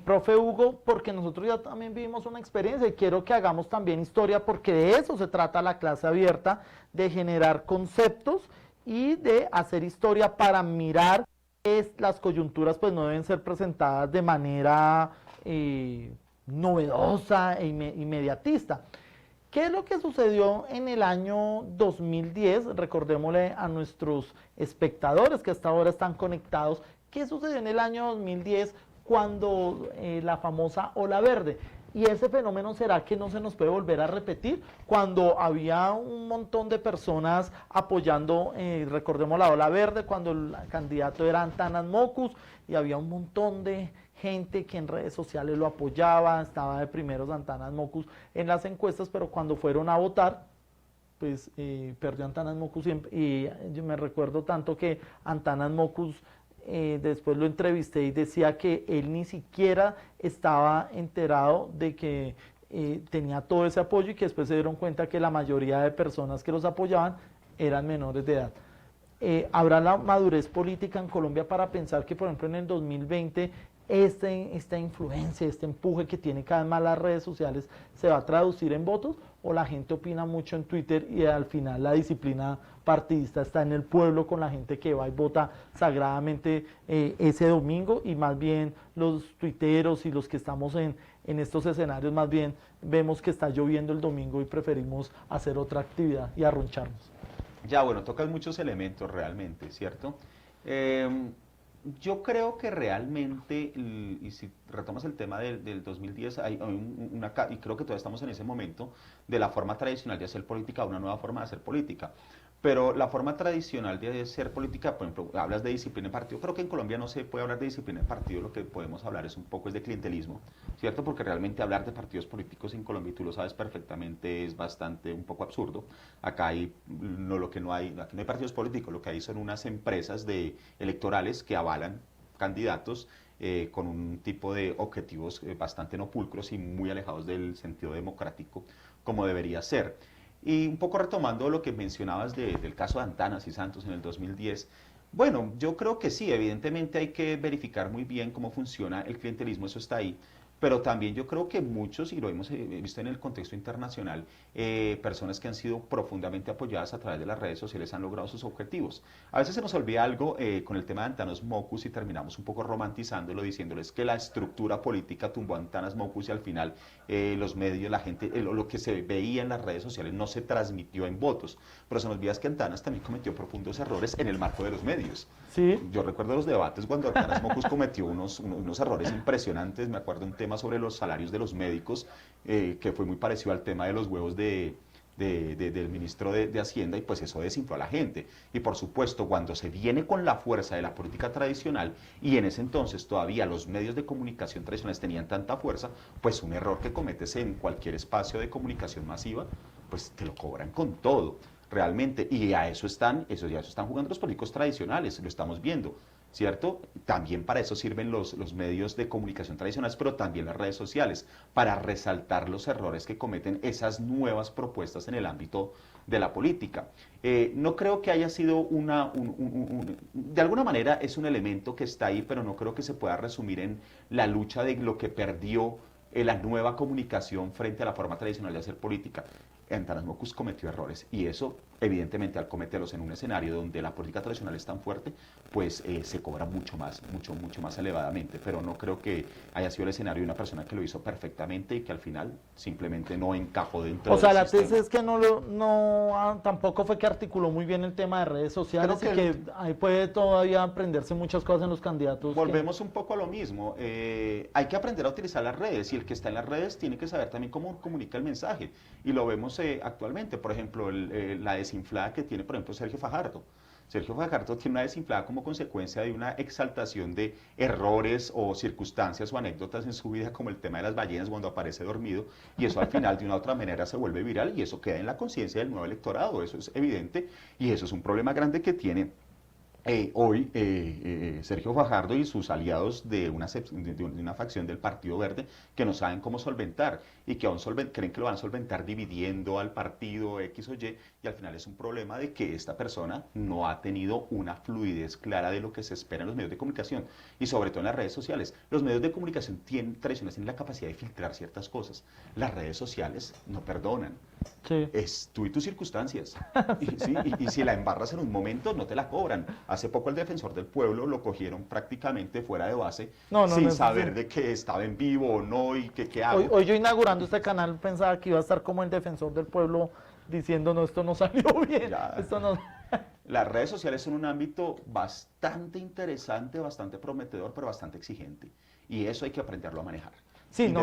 profe Hugo, porque nosotros ya también vivimos una experiencia y quiero que hagamos también historia porque de eso se trata la clase abierta, de generar conceptos y de hacer historia para mirar que las coyunturas pues no deben ser presentadas de manera novedosa e inmediatista. ¿Qué es lo que sucedió en el año 2010? Recordémosle a nuestros espectadores que hasta ahora están conectados, ¿qué sucedió en el año 2010 cuando la famosa ola verde? Y ese fenómeno, ¿será que no se nos puede volver a repetir? Cuando había un montón de personas apoyando, recordemos la ola verde, cuando el candidato era Antanas Mockus, y había un montón de gente que en redes sociales lo apoyaba, estaba de primeros Antanas Mockus en las encuestas, pero cuando fueron a votar, pues perdió Antanas Mockus y yo me recuerdo tanto que Antanas Mockus después lo entrevisté y decía que él ni siquiera estaba enterado de que tenía todo ese apoyo y que después se dieron cuenta que la mayoría de personas que los apoyaban eran menores de edad. ¿Habrá la madurez política en Colombia para pensar que, por ejemplo, en el 2020 esta influencia, este empuje que tiene cada vez más las redes sociales se va a traducir en votos? ¿O la gente opina mucho en Twitter y al final la disciplina partidista está en el pueblo con la gente que va y vota sagradamente ese domingo, y más bien los tuiteros y los que estamos en estos escenarios más bien vemos que está lloviendo el domingo y preferimos hacer otra actividad y arruncharnos? Ya, bueno, tocas muchos elementos realmente, ¿cierto? Yo creo que realmente, y si retomas el tema del 2010, hay y creo que todavía estamos en ese momento, de la forma tradicional de hacer política a una nueva forma de hacer política. Pero la forma tradicional de hacer política, por ejemplo, hablas de disciplina de partido, creo que en Colombia no se puede hablar de disciplina de partido, lo que podemos hablar es un poco es de clientelismo, ¿cierto? Porque realmente hablar de partidos políticos en Colombia, y tú lo sabes perfectamente, es bastante, un poco absurdo. Acá hay, aquí no hay partidos políticos, lo que hay son unas empresas electorales que avalan candidatos con un tipo de objetivos bastante no pulcros y muy alejados del sentido democrático como debería ser. Y un poco retomando lo que mencionabas del caso de Antanas y Santos en el 2010, Bueno, yo creo que sí, evidentemente hay que verificar muy bien cómo funciona el clientelismo, eso está ahí, pero también yo creo que muchos, y lo hemos visto en el contexto internacional, personas que han sido profundamente apoyadas a través de las redes sociales han logrado sus objetivos. A veces se nos olvida algo con el tema de Antanas Mockus y terminamos un poco romantizándolo, diciéndoles que la estructura política tumbó a Antanas Mockus y al final los medios, la gente, lo que se veía en las redes sociales no se transmitió en votos. Pero se nos olvida que Antanas también cometió profundos errores en el marco de los medios. Sí. Yo recuerdo los debates cuando Antanas Mockus cometió unos errores impresionantes. Me acuerdo un tema sobre los salarios de los médicos, que fue muy parecido al tema de los huevos del ministro de Hacienda, y pues eso desinfló a la gente. Y por supuesto, cuando se viene con la fuerza de la política tradicional, y en ese entonces todavía los medios de comunicación tradicionales tenían tanta fuerza, pues un error que cometes en cualquier espacio de comunicación masiva, pues te lo cobran con todo. Realmente, y a eso están jugando los políticos tradicionales, lo estamos viendo, ¿cierto? También para eso sirven los medios de comunicación tradicionales, pero también las redes sociales, para resaltar los errores que cometen esas nuevas propuestas en el ámbito de la política. No creo que haya sido de alguna manera es un elemento que está ahí, pero no creo que se pueda resumir en la lucha de lo que perdió la nueva comunicación frente a la forma tradicional de hacer política. Antanas Mockus cometió errores y eso, evidentemente, al cometerlos en un escenario donde la política tradicional es tan fuerte, pues se cobra mucho más elevadamente, pero no creo que haya sido el escenario de una persona que lo hizo perfectamente y que al final simplemente no encajó dentro O sea, del la sistema. tesis es que tampoco fue que articuló muy bien el tema de redes sociales Creo y que que ahí puede todavía aprenderse muchas cosas en los candidatos. Volvemos un poco a lo mismo. Hay que aprender a utilizar las redes y el que está en las redes tiene que saber también cómo comunica el mensaje. Y lo vemos actualmente, por ejemplo, la desinflada que tiene, por ejemplo, Sergio Fajardo. Sergio Fajardo tiene una desinflada como consecuencia de una exaltación de errores o circunstancias o anécdotas en su vida, como el tema de las ballenas cuando aparece dormido, y eso al final de una u otra manera se vuelve viral y eso queda en la conciencia del nuevo electorado, eso es evidente, y eso es un problema grande que tiene hoy Sergio Fajardo y sus aliados de una facción del Partido Verde que no saben cómo solventar y que aún creen que lo van a solventar dividiendo al partido X o Y, y al final es un problema de que esta persona no ha tenido una fluidez clara de lo que se espera en los medios de comunicación y sobre todo en las redes sociales. Los medios de comunicación tradicionales tienen la capacidad de filtrar ciertas cosas. Las redes sociales no perdonan. Sí. Es tú y tus circunstancias. Y si la embarras en un momento, no te la cobran. Hace poco el defensor del pueblo lo cogieron prácticamente fuera de base, sin saber de que estaba en vivo o no y que qué hago. Hoy yo inaugurando este canal pensaba que iba a estar como el defensor del pueblo diciendo, no, esto no salió bien. Esto no... Las redes sociales son un ámbito bastante interesante, bastante prometedor, pero bastante exigente. Y eso hay que aprenderlo a manejar. Sí,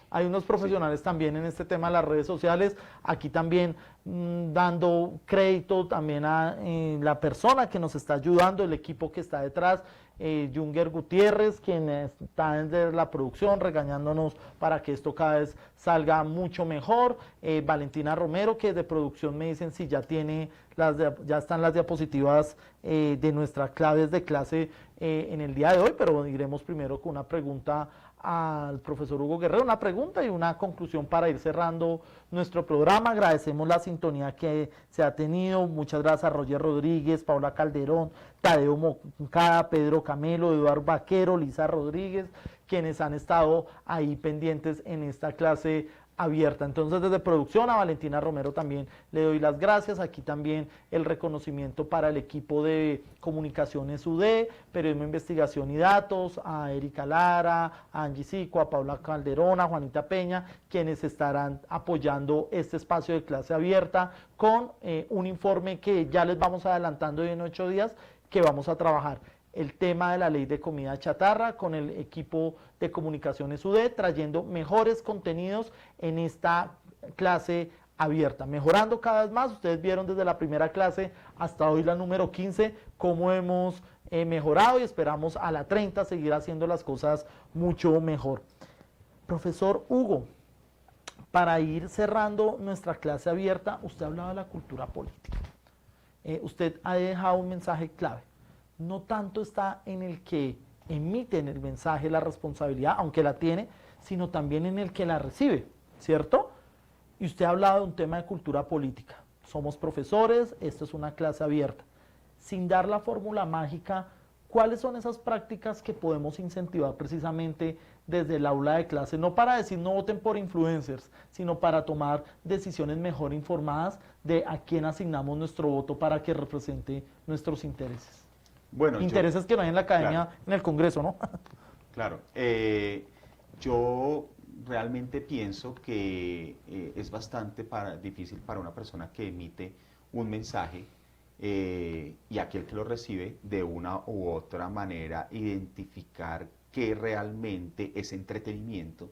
hay unos profesionales también en este tema de las redes sociales, aquí también dando crédito también a la persona que nos está ayudando, el equipo que está detrás, Junger Gutiérrez, quien está en la producción regañándonos para que esto cada vez salga mucho mejor, Valentina Romero, que de producción me dicen si ya ya están las diapositivas de nuestras claves de clase en el día de hoy, pero iremos primero con una pregunta al profesor Hugo Guerrero, una pregunta y una conclusión para ir cerrando nuestro programa. Agradecemos la sintonía que se ha tenido, muchas gracias a Roger Rodríguez, Paula Calderón, Tadeo Moncada, Pedro Camelo, Eduardo Vaquero, Lisa Rodríguez, quienes han estado ahí pendientes en esta clase abierta. Entonces, desde producción a Valentina Romero también le doy las gracias. Aquí también el reconocimiento para el equipo de Comunicaciones UD, Periodismo, Investigación y Datos, a Erika Lara, a Angie Sico, a Paula Calderón, a Juanita Peña, quienes estarán apoyando este espacio de clase abierta con un informe que ya les vamos adelantando en 8 días que vamos a trabajar. El tema de la ley de comida chatarra con el equipo de Comunicaciones UD, trayendo mejores contenidos en esta clase abierta, mejorando cada vez más. Ustedes vieron desde la primera clase hasta hoy la número 15, cómo hemos mejorado y esperamos a la 30 seguir haciendo las cosas mucho mejor. Profesor Hugo, para ir cerrando nuestra clase abierta, usted hablaba de la cultura política. Usted ha dejado un mensaje clave. No tanto está en el que emite en el mensaje la responsabilidad, aunque la tiene, sino también en el que la recibe, ¿cierto? Y usted ha hablado de un tema de cultura política. Somos profesores, esto es una clase abierta. sin dar la fórmula mágica, ¿cuáles son esas prácticas que podemos incentivar precisamente desde el aula de clase? No para decir no voten por influencers, sino para tomar decisiones mejor informadas de a quién asignamos nuestro voto para que represente nuestros intereses. Bueno, intereses que no hay en la academia, claro, en el Congreso, ¿no? Claro. Yo realmente pienso que es bastante difícil para una persona que emite un mensaje y aquel que lo recibe de una u otra manera identificar qué realmente es entretenimiento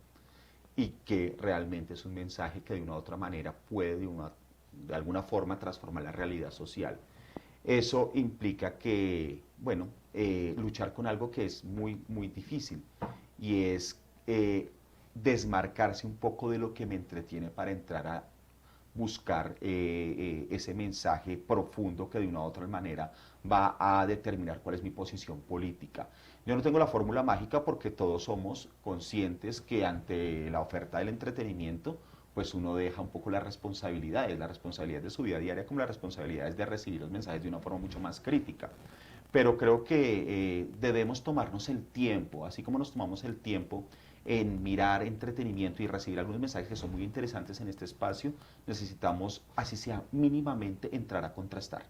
y qué realmente es un mensaje que de una u otra manera puede de alguna forma transformar la realidad social. Eso implica que, bueno, luchar con algo que es muy, muy difícil y es desmarcarse un poco de lo que me entretiene para entrar a buscar ese mensaje profundo que de una u otra manera va a determinar cuál es mi posición política. Yo no tengo la fórmula mágica porque todos somos conscientes que ante la oferta del entretenimiento, pues uno deja un poco las responsabilidades de su vida diaria como las responsabilidades de recibir los mensajes de una forma mucho más crítica. Pero creo que debemos tomarnos el tiempo, así como nos tomamos el tiempo en mirar entretenimiento y recibir algunos mensajes que son muy interesantes en este espacio, necesitamos, así sea mínimamente, entrar a contrastar,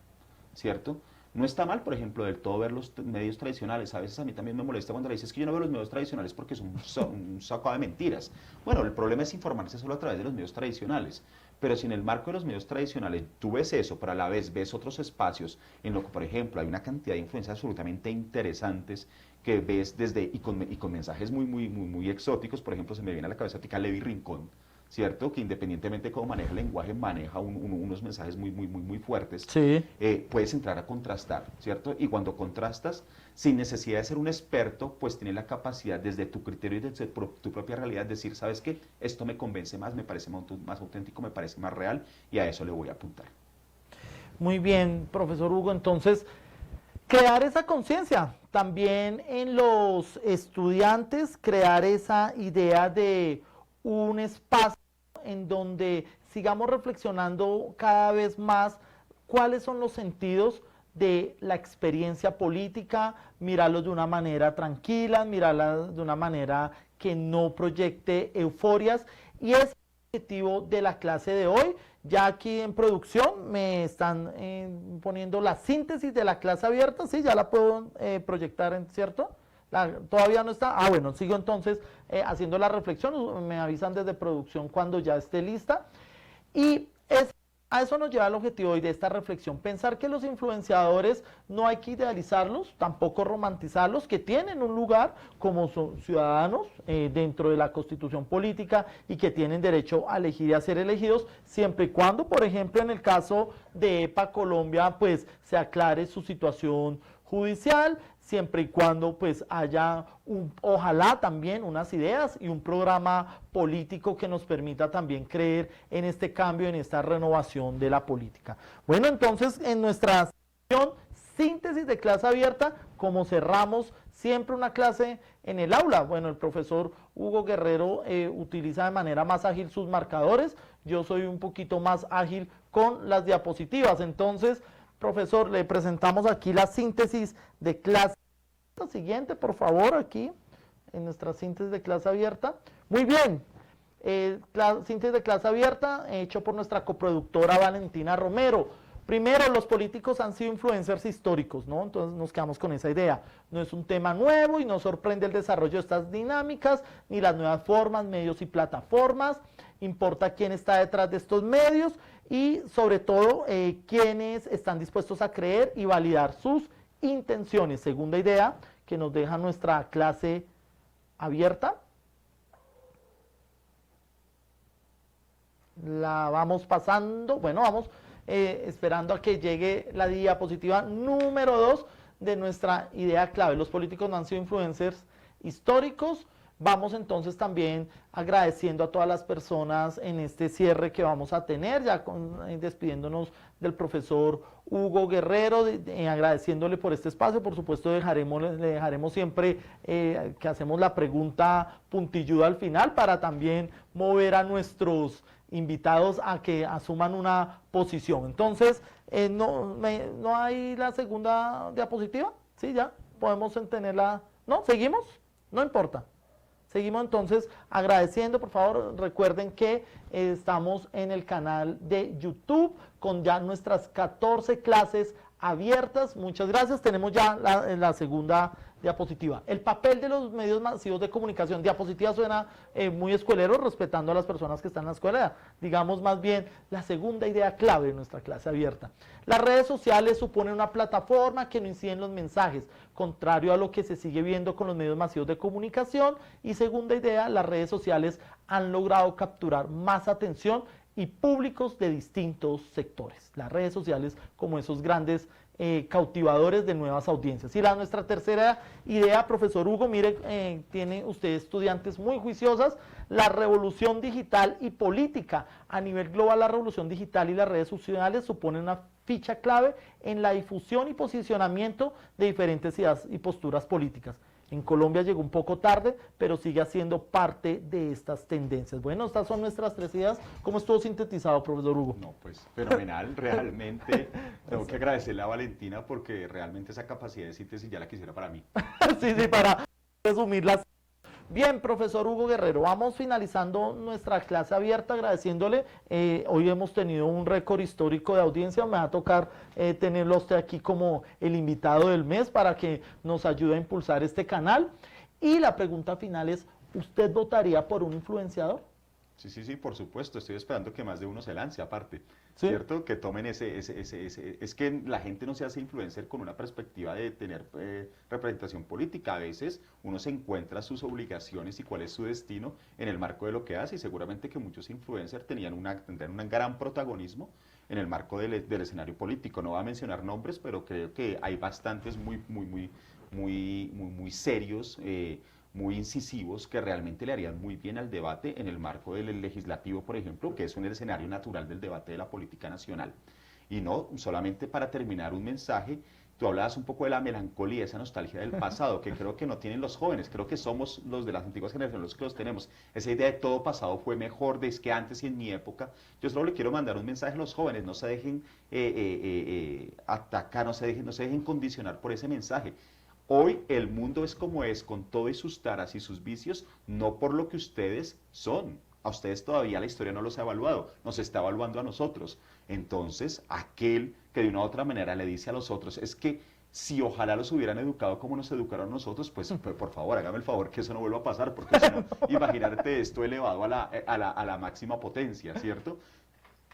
¿cierto? No está mal, por ejemplo, del todo ver los medios tradicionales. A veces a mí también me molesta cuando le dices que yo no veo los medios tradicionales porque son un saco de mentiras. Bueno, el problema es informarse solo a través de los medios tradicionales. Pero si en el marco de los medios tradicionales tú ves eso, pero a la vez ves otros espacios en los que, por ejemplo, hay una cantidad de influencias absolutamente interesantes que ves y con mensajes muy exóticos. Por ejemplo, se me viene a la cabeza Levi Rincón, ¿cierto? Que independientemente de cómo maneja el lenguaje, maneja unos mensajes muy fuertes. Sí. Puedes entrar a contrastar, ¿cierto? Y cuando contrastas, sin necesidad de ser un experto, pues tienes la capacidad desde tu criterio y desde tu propia realidad de decir, ¿sabes qué? Esto me convence más, me parece más auténtico, me parece más real y a eso le voy a apuntar. Muy bien, profesor Hugo. Entonces, crear esa conciencia también en los estudiantes, crear esa idea de un espacio en donde sigamos reflexionando cada vez más cuáles son los sentidos de la experiencia política, mirarlos de una manera tranquila, mirarlas de una manera que no proyecte euforias, y es el objetivo de la clase de hoy. Ya aquí en producción me están poniendo la síntesis de la clase abierta, sí, ya la puedo proyectar, ¿cierto? Todavía no está. Ah, bueno, sigo entonces haciendo la reflexión, me avisan desde producción cuando ya esté lista. Y a eso nos lleva el objetivo hoy de esta reflexión, pensar que los influenciadores no hay que idealizarlos, tampoco romantizarlos, que tienen un lugar como ciudadanos dentro de la constitución política y que tienen derecho a elegir y a ser elegidos, siempre y cuando, por ejemplo, en el caso de EPA Colombia, pues se aclare su situación judicial, siempre y cuando pues haya ojalá también unas ideas y un programa político que nos permita también creer en este cambio, en esta renovación de la política. Bueno, entonces en nuestra sección síntesis de clase abierta, como cerramos siempre una clase en el aula, bueno, el profesor Hugo Guerrero utiliza de manera más ágil sus marcadores, yo soy un poquito más ágil con las diapositivas. Entonces, profesor, le presentamos aquí la síntesis de clase. Siguiente, por favor, aquí en nuestra síntesis de clase abierta. Muy bien, la síntesis de clase abierta hecho por nuestra coproductora Valentina Romero. Primero, los políticos han sido influencers históricos, ¿no? Entonces nos quedamos con esa idea. No es un tema nuevo y no sorprende el desarrollo de estas dinámicas, ni las nuevas formas, medios y plataformas. Importa quién está detrás de estos medios y sobre todo quiénes están dispuestos a creer y validar sus intenciones. Segunda idea que nos deja nuestra clase abierta. La vamos pasando, bueno, vamos esperando a que llegue la diapositiva número 2 de nuestra idea clave. Los políticos no han sido influencers históricos. Vamos entonces también agradeciendo a todas las personas en este cierre que vamos a tener, ya despidiéndonos del profesor Hugo Guerrero, agradeciéndole por este espacio. Por supuesto le dejaremos siempre que hacemos la pregunta puntilluda al final para también mover a nuestros invitados a que asuman una posición. Entonces, ¿no hay la segunda diapositiva? Sí, ya, podemos tenerla. ¿No? ¿Seguimos? No importa. Seguimos entonces agradeciendo, por favor, recuerden que estamos en el canal de YouTube con ya nuestras 14 clases abiertas. Muchas gracias. Tenemos ya la segunda diapositiva. El papel de los medios masivos de comunicación. Diapositiva suena muy escuelero, respetando a las personas que están en la escuela. Digamos más bien la segunda idea clave de nuestra clase abierta. Las redes sociales suponen una plataforma que no incide en los mensajes, contrario a lo que se sigue viendo con los medios masivos de comunicación. Y segunda idea, las redes sociales han logrado capturar más atención y públicos de distintos sectores. Las redes sociales como esos grandes cautivadores de nuevas audiencias. Y nuestra tercera idea, profesor Hugo, mire, tiene usted estudiantes muy juiciosas, la revolución digital y política. A nivel global, la revolución digital y las redes sociales suponen una ficha clave en la difusión y posicionamiento de diferentes ideas y posturas políticas. En Colombia llegó un poco tarde, pero sigue siendo parte de estas tendencias. Bueno, estas son nuestras 3 ideas. ¿Cómo estuvo sintetizado, profesor Hugo? No, pues fenomenal, realmente. Tengo que agradecerle a Valentina porque realmente esa capacidad de síntesis ya la quisiera para mí. Sí, para resumirlas. Bien, profesor Hugo Guerrero, vamos finalizando nuestra clase abierta agradeciéndole. Hoy hemos tenido un récord histórico de audiencia, me va a tocar tenerlo a usted aquí como el invitado del mes para que nos ayude a impulsar este canal. Y la pregunta final es, ¿usted votaría por un influenciador? Sí, por supuesto, estoy esperando que más de uno se lance aparte, ¿sí? ¿Cierto? Que tomen es que la gente no se hace influencer con una perspectiva de tener representación política. A veces uno se encuentra sus obligaciones y cuál es su destino en el marco de lo que hace, y seguramente que muchos influencers tendrían un gran protagonismo en el marco del escenario político. No voy a mencionar nombres, pero creo que hay bastantes muy serios, muy incisivos, que realmente le harían muy bien al debate en el marco del legislativo, por ejemplo, que es un escenario natural del debate de la política nacional. Y no solamente para terminar un mensaje, tú hablabas un poco de la melancolía, esa nostalgia del pasado, que creo que no tienen los jóvenes, creo que somos los de las antiguas generaciones los que los tenemos. Esa idea de todo pasado fue mejor, de que antes y en mi época. Yo solo le quiero mandar un mensaje a los jóvenes, no se dejen atacar, no se dejen condicionar por ese mensaje. Hoy el mundo es como es, con todas sus taras y sus vicios, no por lo que ustedes son. A ustedes todavía la historia no los ha evaluado, nos está evaluando a nosotros. Entonces, aquel que de una u otra manera le dice a los otros, es que si ojalá los hubieran educado como nos educaron a nosotros, pues por favor, hágame el favor que eso no vuelva a pasar, porque si no, imagínate esto elevado a la máxima potencia, ¿cierto?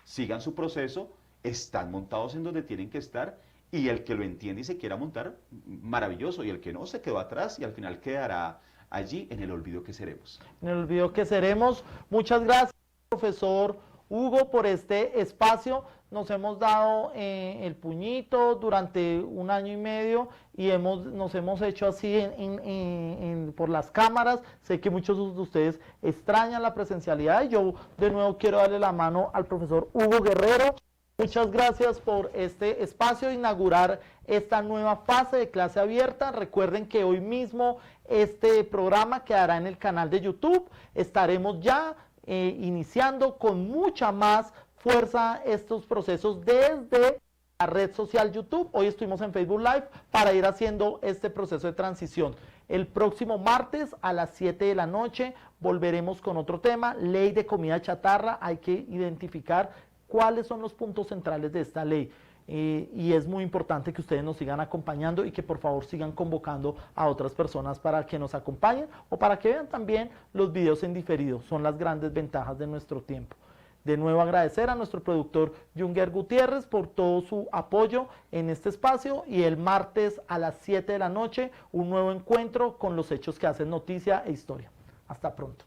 Sigan su proceso, están montados en donde tienen que estar, y el que lo entiende y se quiera montar, maravilloso, y el que no, se quedó atrás y al final quedará allí en el olvido que seremos. En el olvido que seremos. Muchas gracias, profesor Hugo, por este espacio. Nos hemos dado el puñito durante 1 año y medio y nos hemos hecho así por las cámaras. Sé que muchos de ustedes extrañan la presencialidad y yo de nuevo quiero darle la mano al profesor Hugo Guerrero. Muchas gracias por este espacio, inaugurar esta nueva fase de clase abierta. Recuerden que hoy mismo este programa quedará en el canal de YouTube. Estaremos ya iniciando con mucha más fuerza estos procesos desde la red social YouTube. Hoy estuvimos en Facebook Live para ir haciendo este proceso de transición. El próximo martes a las 7 de la noche volveremos con otro tema, ley de comida chatarra. Hay que identificar cuáles son los puntos centrales de esta ley. Y es muy importante que ustedes nos sigan acompañando y que por favor sigan convocando a otras personas para que nos acompañen o para que vean también los videos en diferido. Son las grandes ventajas de nuestro tiempo. De nuevo agradecer a nuestro productor Junger Gutiérrez por todo su apoyo en este espacio, y el martes a las 7 de la noche un nuevo encuentro con los hechos que hacen noticia e historia. Hasta pronto.